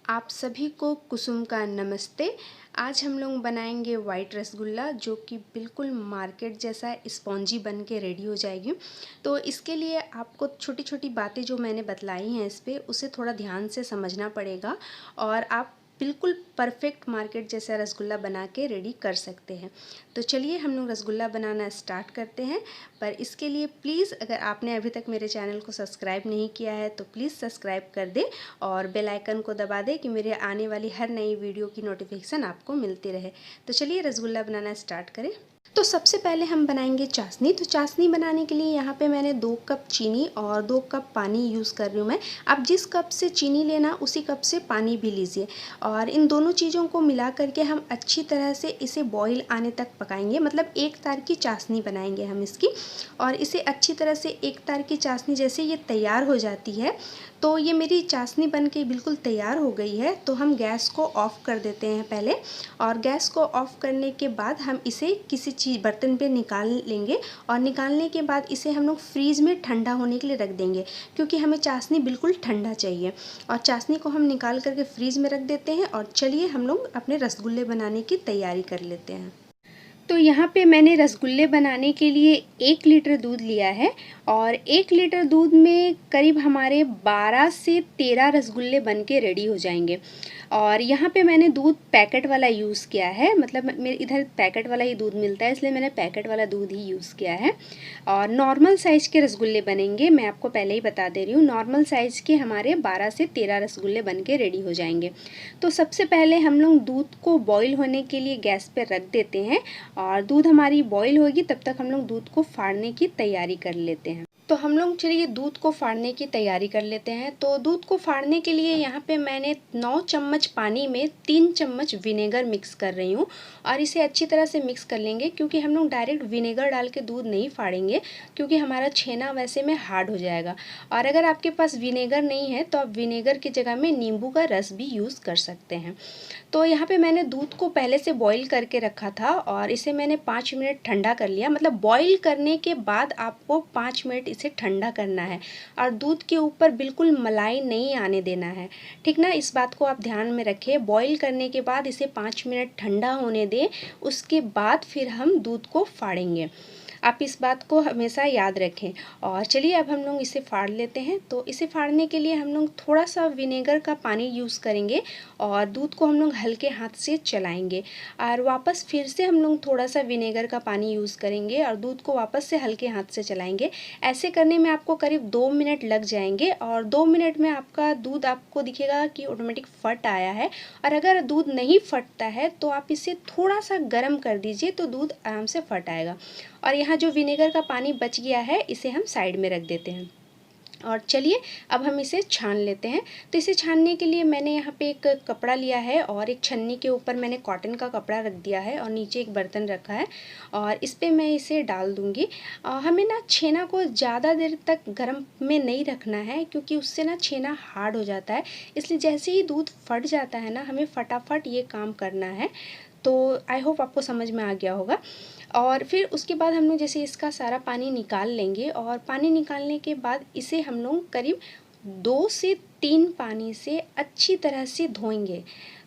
आप सभी को कुसुम का नमस्ते। आज हम लोग बनाएंगे वाइट रसगुल्ला जो कि बिल्कुल मार्केट जैसा स्पॉन्जी बन के रेडी हो जाएगी। तो इसके लिए आपको छोटी छोटी बातें जो मैंने बतलाई हैं इस पे उसे थोड़ा ध्यान से समझना पड़ेगा और आप बिल्कुल परफेक्ट मार्केट जैसा रसगुल्ला बना के रेडी कर सकते हैं। तो चलिए हम लोग रसगुल्ला बनाना स्टार्ट करते हैं। पर इसके लिए प्लीज़ अगर आपने अभी तक मेरे चैनल को सब्सक्राइब नहीं किया है तो प्लीज़ सब्सक्राइब कर दें और बेल आइकन को दबा दें कि मेरे आने वाली हर नई वीडियो की नोटिफिकेशन आपको मिलती रहे। तो चलिए रसगुल्ला बनाना स्टार्ट करें। तो सबसे पहले हम बनाएंगे चाशनी। तो चाशनी बनाने के लिए यहाँ पे मैंने 2 कप चीनी और 2 कप पानी यूज़ कर रही हूँ मैं। आप जिस कप से चीनी लेना उसी कप से पानी भी लीजिए और इन दोनों चीज़ों को मिला करके हम अच्छी तरह से इसे बॉईल आने तक पकाएंगे, मतलब एक तार की चाशनी बनाएंगे हम इसकी। और इसे अच्छी तरह से एक तार की चाशनी जैसे ये तैयार हो जाती है, तो ये मेरी चाशनी बन के बिल्कुल तैयार हो गई है। तो हम गैस को ऑफ़ कर देते हैं पहले और गैस को ऑफ़ करने के बाद हम इसे किसी चीज़ बर्तन पे निकाल लेंगे और निकालने के बाद इसे हम लोग फ्रीज़ में ठंडा होने के लिए रख देंगे, क्योंकि हमें चाशनी बिल्कुल ठंडा चाहिए। और चाशनी को हम निकाल करके फ्रीज़ में रख देते हैं और चलिए हम लोग अपने रसगुल्ले बनाने की तैयारी कर लेते हैं। तो यहाँ पे मैंने रसगुल्ले बनाने के लिए 1 लीटर दूध लिया है और 1 लीटर दूध में करीब हमारे 12 से 13 रसगुल्ले बन के रेडी हो जाएंगे। और यहाँ पे मैंने दूध पैकेट वाला यूज़ किया है, मतलब मेरे इधर पैकेट वाला ही दूध मिलता है इसलिए मैंने पैकेट वाला दूध ही यूज़ किया है। और नॉर्मल साइज़ के रसगुल्ले बनेंगे, मैं आपको पहले ही बता दे रही हूँ। नॉर्मल साइज़ के हमारे 12 से 13 रसगुल्ले बन के रेडी हो जाएंगे। तो सबसे पहले हम लोग दूध को बॉईल होने के लिए गैस पर रख देते हैं और दूध हमारी बॉईल होगी तब तक हम लोग दूध को फाड़ने की तैयारी कर लेते हैं। तो हम लोग चलिए दूध को फाड़ने की तैयारी कर लेते हैं। तो दूध को फाड़ने के लिए यहाँ पे मैंने 9 चम्मच पानी में 3 चम्मच विनेगर मिक्स कर रही हूँ और इसे अच्छी तरह से मिक्स कर लेंगे, क्योंकि हम लोग डायरेक्ट विनेगर डाल के दूध नहीं फाड़ेंगे क्योंकि हमारा छेना वैसे में हार्ड हो जाएगा। और अगर आपके पास विनेगर नहीं है तो आप विनेगर की जगह में नींबू का रस भी यूज़ कर सकते हैं। तो यहाँ पे मैंने दूध को पहले से बॉईल करके रखा था और इसे मैंने 5 मिनट ठंडा कर लिया। मतलब बॉईल करने के बाद आपको 5 मिनट इसे ठंडा करना है और दूध के ऊपर बिल्कुल मलाई नहीं आने देना है, ठीक ना। इस बात को आप ध्यान में रखें। बॉईल करने के बाद इसे 5 मिनट ठंडा होने दें, उसके बाद फिर हम दूध को फाड़ेंगे। आप इस बात को हमेशा याद रखें। और चलिए अब हम लोग इसे फाड़ लेते हैं। तो इसे फाड़ने के लिए हम लोग थोड़ा सा विनेगर का पानी यूज़ करेंगे और दूध को हम लोग हल्के हाथ से चलाएंगे और वापस फिर से हम लोग थोड़ा सा विनेगर का पानी यूज़ करेंगे और दूध को वापस से हल्के हाथ से चलाएंगे। ऐसे करने में आपको करीब 2 मिनट लग जाएंगे और 2 मिनट में आपका दूध आपको दिखेगा कि ऑटोमेटिक फट आया है। और अगर दूध नहीं फटता है तो आप इसे थोड़ा सा गर्म कर दीजिए तो दूध आराम से फट आएगा। और यहाँ जो विनेगर का पानी बच गया है इसे हम साइड में रख देते हैं। और चलिए अब हम इसे छान लेते हैं। तो इसे छानने के लिए मैंने यहाँ पे एक कपड़ा लिया है और एक छन्नी के ऊपर मैंने कॉटन का कपड़ा रख दिया है और नीचे एक बर्तन रखा है और इस पे मैं इसे डाल दूँगी। हमें ना छेना को ज़्यादा देर तक गर्म में नहीं रखना है, क्योंकि उससे ना छेना हार्ड हो जाता है। इसलिए जैसे ही दूध फट जाता है ना, हमें फटाफट ये काम करना है। तो आई होप आपको समझ में आ गया होगा। और फिर उसके बाद हम लोग जैसे इसका सारा पानी निकाल लेंगे और पानी निकालने के बाद इसे हम लोग करीब 2 से 3 पानी से अच्छी तरह से धोएंगे।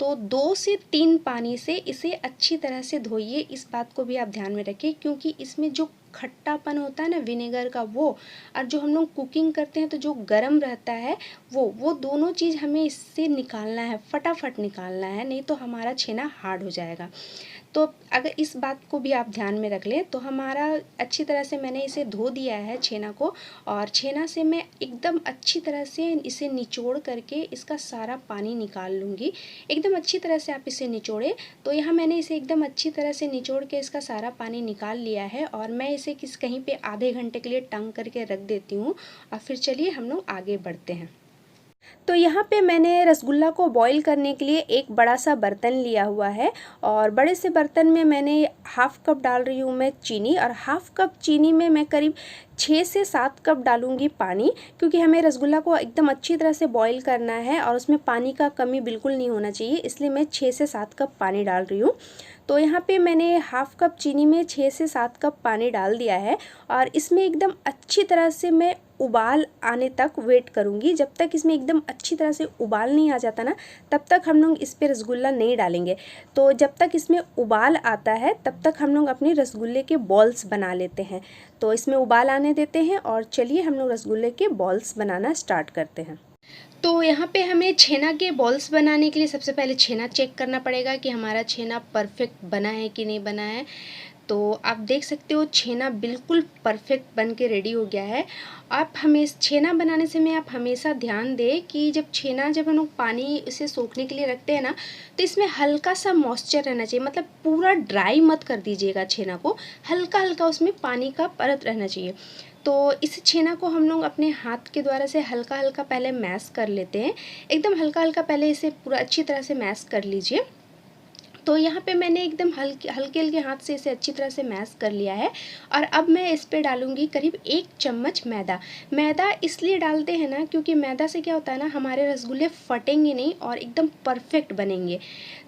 तो 2 से 3 पानी से इसे अच्छी तरह से धोइए। इस बात को भी आप ध्यान में रखें, क्योंकि इसमें जो खट्टापन होता है ना विनेगर का, वो और जो हम लोग कुकिंग करते हैं तो जो गर्म रहता है वो दोनों चीज़ हमें इससे निकालना है, फटाफट निकालना है, नहीं तो हमारा छेना हार्ड हो जाएगा। तो अगर इस बात को भी आप ध्यान में रख लें तो हमारा अच्छी तरह से मैंने इसे धो दिया है छेना को। और छेना से मैं एकदम अच्छी तरह से इसे निचोड़ करके इसका सारा पानी निकाल लूँगी। एकदम अच्छी तरह से आप इसे निचोड़ें। तो यहाँ मैंने इसे एकदम अच्छी तरह से निचोड़ के इसका सारा पानी निकाल लिया है और मैं इसे कहीं पे आधे घंटे के लिए टंग करके रख देती हूँ। और फिर चलिए हम लोग आगे बढ़ते हैं। तो यहाँ पे मैंने रसगुल्ला को बॉईल करने के लिए एक बड़ा सा बर्तन लिया हुआ है और बड़े से बर्तन में मैंने हाफ़ कप डाल रही हूँ मैं चीनी और हाफ़ कप चीनी में मैं करीब 6 से 7 कप डालूँगी पानी, क्योंकि हमें रसगुल्ला को एकदम अच्छी तरह से बॉईल करना है और उसमें पानी का कमी बिल्कुल नहीं होना चाहिए, इसलिए मैं 6 से 7 कप पानी डाल रही हूँ। तो यहाँ पे मैंने हाफ़ कप चीनी में 6 से 7 कप पानी डाल दिया है और इसमें एकदम अच्छी तरह से मैं उबाल आने तक वेट करूँगी। जब तक इसमें एकदम अच्छी तरह से उबाल नहीं आ जाता ना, तब तक हम लोग इस पर रसगुल्ला नहीं डालेंगे। तो जब तक इसमें उबाल आता है तब तक हम लोग अपने रसगुल्ले के बॉल्स बना लेते हैं। तो इसमें उबाल आने देते हैं और चलिए हम लोग रसगुल्ले के बॉल्स बनाना स्टार्ट करते हैं। तो यहाँ पे हमें छेना के बॉल्स बनाने के लिए सबसे पहले छेना चेक करना पड़ेगा कि हमारा छेना परफेक्ट बना है कि नहीं बना है। तो आप देख सकते हो छेना बिल्कुल परफेक्ट बन के रेडी हो गया है। आप छेना बनाने से में आप हमेशा ध्यान दें कि जब हम लोग पानी इसे सोखने के लिए रखते हैं ना, तो इसमें हल्का सा मॉइस्चर रहना चाहिए। मतलब पूरा ड्राई मत कर दीजिएगा छेना को, हल्का हल्का उसमें पानी का परत रहना चाहिए। तो इस छेना को हम लोग अपने हाथ के द्वारा से हल्का हल्का पहले मैश कर लेते हैं। एकदम हल्का हल्का पहले इसे पूरा अच्छी तरह से मैश कर लीजिए। तो यहाँ पे मैंने एकदम हल्के हल्के हाथ से इसे अच्छी तरह से मैश कर लिया है। और अब मैं इस पे डालूँगी करीब 1 चम्मच मैदा। मैदा इसलिए डालते हैं ना, क्योंकि मैदा से क्या होता है ना, हमारे रसगुल्ले फटेंगे नहीं और एकदम परफेक्ट बनेंगे।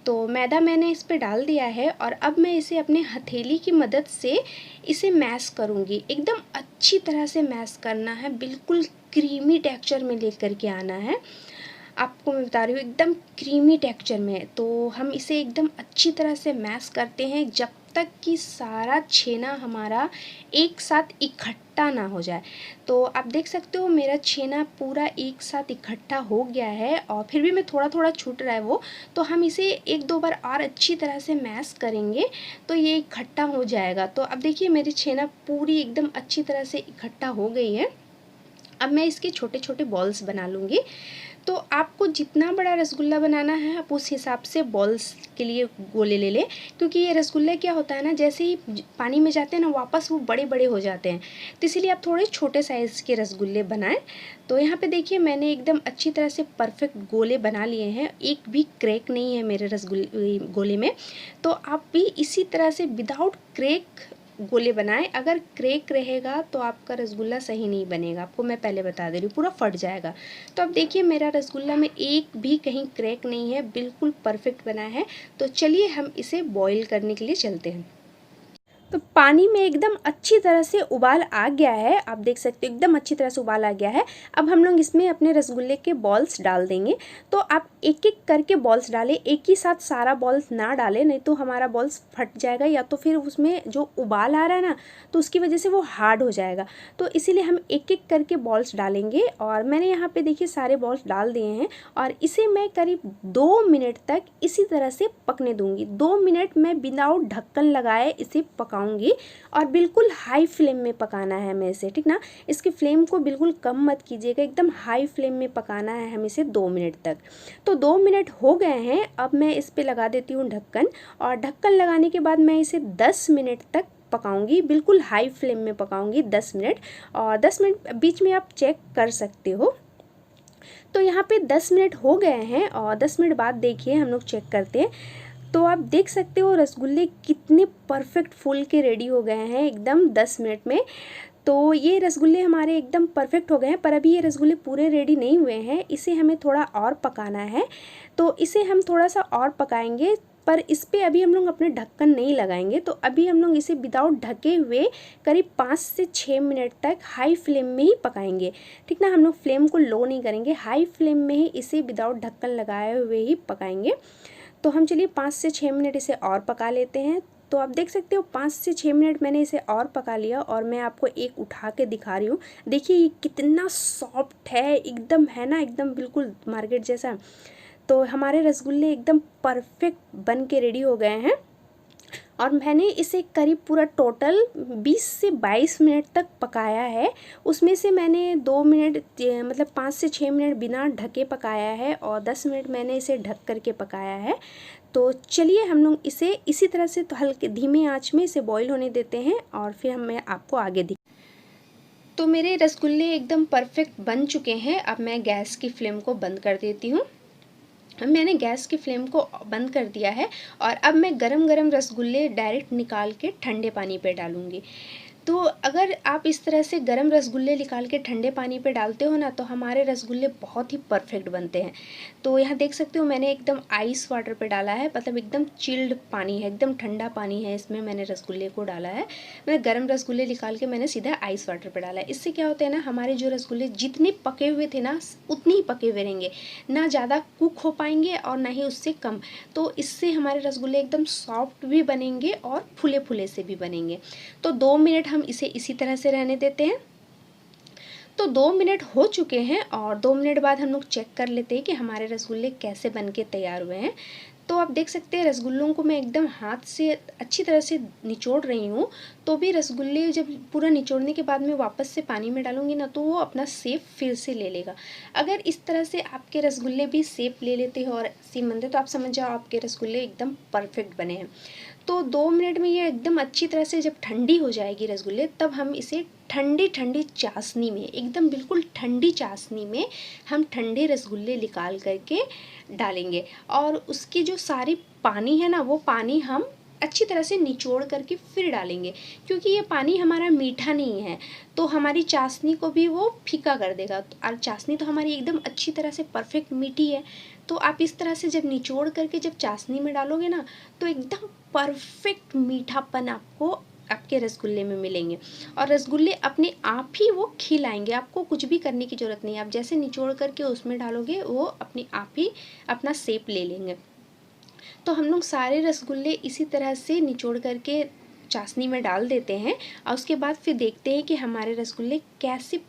तो मैदा मैंने इस पे डाल दिया है और अब मैं इसे अपने हथेली की मदद से इसे मैश करूँगी। एकदम अच्छी तरह से मैश करना है, बिल्कुल क्रीमी टेक्सचर में लेकर के आना है। आपको मैं बता रही हूँ एकदम क्रीमी टेक्सचर में। तो हम इसे एकदम अच्छी तरह से मैश करते हैं जब तक कि सारा छेना हमारा एक साथ इकट्ठा ना हो जाए। तो आप देख सकते हो मेरा छेना पूरा एक साथ इकट्ठा हो गया है और फिर भी मैं थोड़ा थोड़ा छूट रहा है वो। तो हम इसे 1-2 बार और अच्छी तरह से मैश करेंगे तो ये इकट्ठा हो जाएगा। तो अब देखिए मेरी छेना पूरी एकदम अच्छी तरह से इकट्ठा हो गई है। अब मैं इसके छोटे छोटे बॉल्स बना लूँगी। तो आपको जितना बड़ा रसगुल्ला बनाना है आप उस हिसाब से बॉल्स के लिए गोले ले लें, क्योंकि ये रसगुल्ले क्या होता है ना, जैसे ही पानी में जाते हैं ना वापस वो बड़े बड़े हो जाते हैं। तो इसीलिए आप थोड़े छोटे साइज़ के रसगुल्ले बनाएं। तो यहाँ पे देखिए मैंने एकदम अच्छी तरह से परफेक्ट गोले बना लिए हैं, एक भी क्रैक नहीं है मेरे रसगुल्ले गोले में। तो आप भी इसी तरह से विदाउट क्रैक गोले बनाएं। अगर क्रैक रहेगा तो आपका रसगुल्ला सही नहीं बनेगा, आपको मैं पहले बता दे रही हूँ, पूरा फट जाएगा। तो अब देखिए मेरा रसगुल्ला में एक भी कहीं क्रैक नहीं है, बिल्कुल परफेक्ट बना है। तो चलिए हम इसे बॉईल करने के लिए चलते हैं। तो पानी में एकदम अच्छी तरह से उबाल आ गया है, आप देख सकते हो एकदम अच्छी तरह से उबाल आ गया है। अब हम लोग इसमें अपने रसगुल्ले के बॉल्स डाल देंगे। तो आप एक एक करके बॉल्स डालें, एक ही साथ सारा बॉल्स ना डालें, नहीं तो हमारा बॉल्स फट जाएगा या तो फिर उसमें जो उबाल आ रहा है ना तो उसकी वजह से वो हार्ड हो जाएगा। तो इसीलिए हम एक एक करके बॉल्स डालेंगे। और मैंने यहाँ पे देखिए सारे बॉल्स डाल दिए हैं और इसे मैं करीब 2 मिनट तक इसी तरह से पकने दूँगी। 2 मिनट मैं विदाउट ढक्कन लगाए इसे पकाऊँगी और बिल्कुल हाई फ्लेम में पकाना है हमें इसे, ठीक ना। इसकी फ्लेम को बिल्कुल कम मत कीजिएगा, एकदम हाई फ्लेम में पकाना है हमें इसे 2 मिनट तक। तो 2 मिनट हो गए हैं, अब मैं इस पे लगा देती हूँ ढक्कन। और ढक्कन लगाने के बाद मैं इसे 10 मिनट तक पकाऊंगी, बिल्कुल हाई फ्लेम में पकाऊंगी 10 मिनट। और 10 मिनट बीच में आप चेक कर सकते हो। तो यहाँ पे 10 मिनट हो गए हैं और 10 मिनट बाद देखिए हम लोग चेक करते हैं। तो आप देख सकते हो रसगुल्ले कितने परफेक्ट फूल के रेडी हो गए हैं एकदम 10 मिनट में। तो ये रसगुल्ले हमारे एकदम परफेक्ट हो गए हैं, पर अभी ये रसगुल्ले पूरे रेडी नहीं हुए हैं, इसे हमें थोड़ा और पकाना है। तो इसे हम थोड़ा सा और पकाएंगे, पर इस पे अभी हम लोग अपने ढक्कन नहीं लगाएंगे। तो अभी हम लोग इसे विदाउट ढके हुए करीब 5 से 6 मिनट तक हाई फ्लेम में ही पकाएंगे, ठीक ना। हम लोग फ्लेम को लो नहीं करेंगे, हाई फ्लेम में ही इसे विदाउट ढक्कन लगाए हुए ही पकाएंगे। तो हम चलिए 5 से 6 मिनट इसे और पका लेते हैं। तो आप देख सकते हो 5 से 6 मिनट मैंने इसे और पका लिया और मैं आपको एक उठा के दिखा रही हूँ। देखिए ये कितना सॉफ्ट है, एकदम है ना, एकदम बिल्कुल मार्केट जैसा। तो हमारे रसगुल्ले एकदम परफेक्ट बन के रेडी हो गए हैं और मैंने इसे करीब पूरा टोटल 20 से 22 मिनट तक पकाया है। उसमें से मैंने 2 मिनट मतलब 5 से 6 मिनट बिना ढके पकाया है और 10 मिनट मैंने इसे ढक करके पकाया है। तो चलिए हम लोग इसे इसी तरह से तो हल्के धीमे आंच में इसे बॉईल होने देते हैं और फिर मैं आपको आगे तो मेरे रसगुल्ले एकदम परफेक्ट बन चुके हैं। अब मैं गैस की फ्लेम को बंद कर देती हूँ। मैंने गैस की फ्लेम को बंद कर दिया है और अब मैं गरम गरम रसगुल्ले डायरेक्ट निकाल के ठंडे पानी पे डालूँगी। तो अगर आप इस तरह से गरम रसगुल्ले निकाल के ठंडे पानी पे डालते हो ना, तो हमारे रसगुल्ले बहुत ही परफेक्ट बनते हैं। तो यहाँ देख सकते हो मैंने एकदम आइस वाटर पे डाला है, मतलब एकदम चिल्ड पानी है, एकदम ठंडा पानी है, इसमें मैंने रसगुल्ले को डाला है। मैंने गरम रसगुल्ले निकाल के मैंने सीधा आइस वाटर पे डाला है। इससे क्या होता है ना, हमारे जो रसगुल्ले जितने पके हुए थे ना उतने ही पके हुए रहेंगे, ना ज़्यादा कुक हो पाएंगे और ना ही उससे कम। तो इससे हमारे रसगुल्ले एकदम सॉफ्ट भी बनेंगे और फूले फूले से भी बनेंगे। तो 2 मिनट हम इसे इसी तरह से रहने देते हैं। तो 2 मिनट हो चुके हैं और 2 मिनट बाद हम लोग चेक कर लेते हैं कि हमारे रसगुल्ले कैसे बन के तैयार हुए हैं। तो आप देख सकते हैं रसगुल्लों को मैं एकदम हाथ से अच्छी तरह से निचोड़ रही हूँ। तो भी रसगुल्ले जब पूरा निचोड़ने के बाद में वापस से पानी में डालूंगी ना, तो वो अपना शेप फिर से ले लेगा। अगर इस तरह से आपके रसगुल्ले भी शेप ले लेते हैं और सीम बनते, तो आप समझ जाओ आपके रसगुल्ले एकदम परफेक्ट बने हैं। तो 2 मिनट में ये एकदम अच्छी तरह से जब ठंडी हो जाएगी रसगुल्ले, तब हम इसे ठंडी ठंडी चाशनी में, एकदम बिल्कुल ठंडी चाशनी में हम ठंडे रसगुल्ले निकाल करके डालेंगे। और उसकी जो सारी पानी है ना, वो पानी हम अच्छी तरह से निचोड़ करके फिर डालेंगे, क्योंकि ये पानी हमारा मीठा नहीं है, तो हमारी चाशनी को भी वो फीका कर देगा। और चाशनी तो हमारी एकदम अच्छी तरह से परफेक्ट मीठी है। तो आप इस तरह से जब निचोड़ करके जब चाशनी में डालोगे ना, तो एकदम परफेक्ट मीठापन आपको आपके रसगुल्ले में मिलेंगे। और रसगुल्ले अपने आप ही वो खिलाएंगे, आपको कुछ भी करने की ज़रूरत नहीं है। आप जैसे निचोड़ करके उसमें डालोगे, वो अपने आप ही अपना शेप ले लेंगे। तो हम लोग सारे रसगुल्ले इसी तरह से निचोड़ करके चाशनी में डाल देते हैं और उसके बाद फिर देखते हैं कि हमारे रसगुल्ले कैसे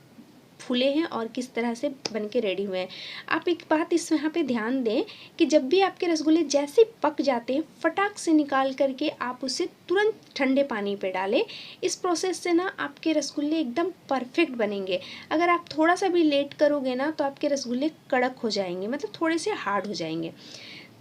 फूले हैं और किस तरह से बन के रेडी हुए हैं। आप एक बात इस यहाँ पे ध्यान दें कि जब भी आपके रसगुल्ले जैसे पक जाते हैं, फटाक से निकाल करके आप उसे तुरंत ठंडे पानी पे डालें। इस प्रोसेस से ना आपके रसगुल्ले एकदम परफेक्ट बनेंगे। अगर आप थोड़ा सा भी लेट करोगे ना, तो आपके रसगुल्ले कड़क हो जाएंगे, मतलब थोड़े से हार्ड हो जाएंगे।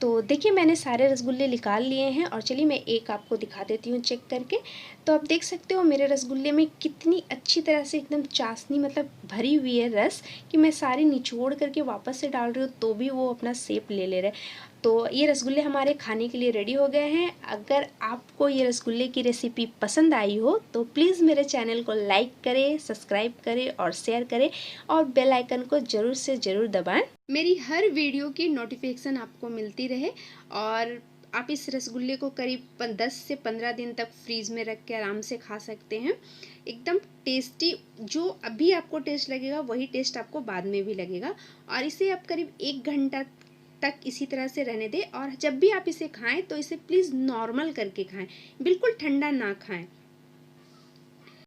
तो देखिए मैंने सारे रसगुल्ले निकाल लिए हैं और चलिए मैं एक आपको दिखा देती हूँ चेक करके। तो आप देख सकते हो मेरे रसगुल्ले में कितनी अच्छी तरह से एकदम चाशनी मतलब भरी हुई है रस, कि मैं सारी निचोड़ करके वापस से डाल रही हूँ तो भी वो अपना शेप ले ले रहे हैं। तो ये रसगुल्ले हमारे खाने के लिए रेडी हो गए हैं। अगर आपको ये रसगुल्ले की रेसिपी पसंद आई हो तो प्लीज़ मेरे चैनल को लाइक करें, सब्सक्राइब करें और शेयर करें और बेल आइकन को ज़रूर से ज़रूर दबाएं। मेरी हर वीडियो की नोटिफिकेशन आपको मिलती रहे। और आप इस रसगुल्ले को करीब 10 से 15 दिन तक फ्रीज़ में रख के आराम से खा सकते हैं। एकदम टेस्टी, जो अभी आपको टेस्ट लगेगा वही टेस्ट आपको बाद में भी लगेगा। और इसे आप करीब 1 घंटा तक इसी तरह से रहने दें। और जब भी आप इसे खाएं तो इसे प्लीज़ नॉर्मल करके खाएं, बिल्कुल ठंडा ना खाएं।